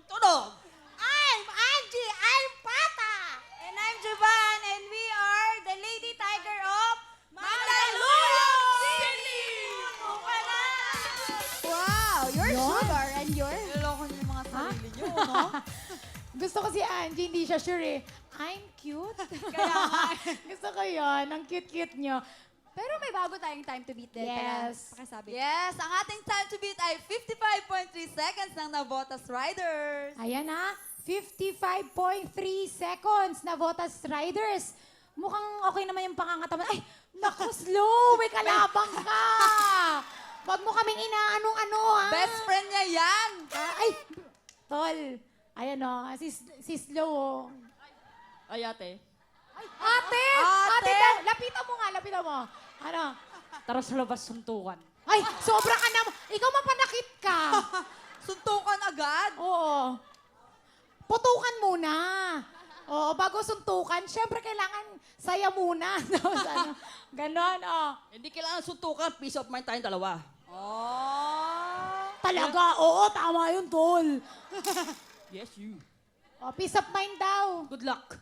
tunog. I'm Angie, I'm Pata. And I'm Jovan, and we are the Lady Tiger of Mandaluyong City! Buka na! Wow, you're Yun. sugar and you're... Niloloko niyo yung mga sarili niyo, no? Gusto ko si Angie, hindi siya sure eh. I'm cute. Kaya nga. Gusto ko yun. Ang cute-cute nyo. Pero may bago tayong time to beat din. Yes. Tara, pakisabi. Yes, ang ating time to beat ay 55.3 seconds ng Navotas Riders. Ayan na. 55.3 seconds na Votas Riders. Mukhang okay naman yung pangangatawan. Ay, naku, slow. May kalabang ka. Wag mo kaming inaanong-ano, ha? Best friend niya yan. Ay, tol. Ayan o, si Slow o. Ay, ate. Ay, ate! Ate! daw. Lapitan mo nga, lapitan mo. Ano? Tara sa labas suntukan. Ay, sobra ka naman. Ikaw mapanakit ka. Suntukan agad. Oo. Putukan muna. Oo, bago suntukan, syempre kailangan saya muna. Tapos ano, ganon, oh. Hindi kailangan suntukan. Peace of mind tayong dalawa. Oh. Talaga, oo, tama yun, tol. Yes, you. Oh, peace of mind daw. Good luck.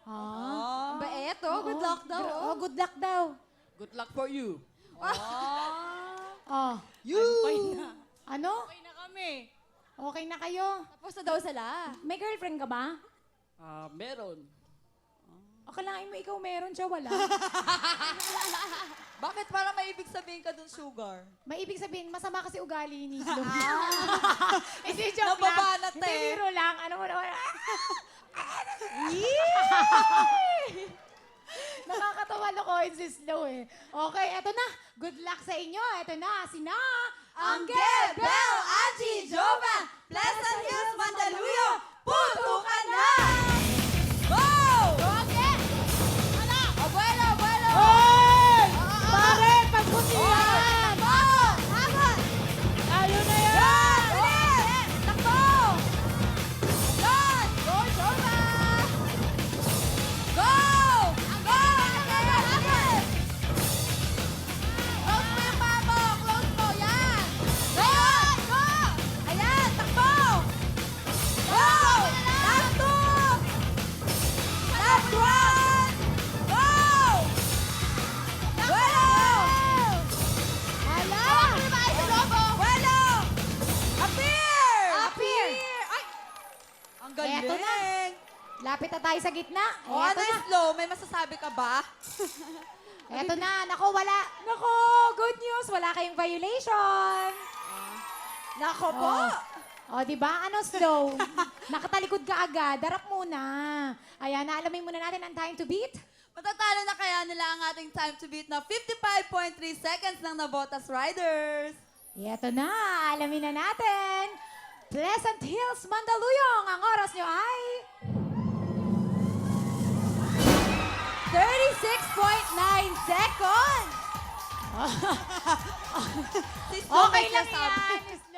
Ah. Oh. Ba eto, good luck daw. Oh, good luck daw. Good luck for you. Oh, You! Fine na. ano? Okay na kami. Okay na kayo? Tapos na daw sila. May girlfriend ka ba? Meron. Akalain mo ikaw meron siya, wala. Bakit para may ibig sabihin ka dun, Sugar? May ibig sabihin, masama kasi ugali ni Slow. Hindi, joke lang. Nababanat Hindi, eh. biro lang. Ano mo naman? Nakakatawa lokohin si Slow eh. Okay, eto na. Good luck sa inyo. Eto na, sina... Angel, Bel, Angie, Jovan, Pleasant Hills, Mandaluyong, putukan na! Go! Okay! Abuelo, abuelo! Hoy! Ah, Bakit? Pagputihan! Habol! Tayo na yan! Yan! Bilis! Takbo! Yan! Go, Jovan! Go! Go! Angel! Angel! Close mo yung paa mo! Close mo! Yan! Go! Go! Ayan! Takbo! Go! Last two! Last one! Go! Buelo! Hala! Buelo! Appear! Appear! Ay! Ang galing! Eto na. Lapit na tayo sa gitna. O, ano Eto na. yung slow? May masasabi ka ba? Eto na. Nako, wala. Nako, good news. Wala kayong violation. Nako po! O, di ba? Ano, Slow? Nakatalikod ka agad. Darap muna. Ayan, naalamin muna natin ang time to beat. Matatalo na kaya nila ang ating time to beat na 55.3 seconds ng Navotas Riders. Eto na. Alamin na natin. Pleasant Hills, Mandaluyong. Ang oras nyo ay... 36.9 seconds! Si Slow Okay may lang sinasabi. yan.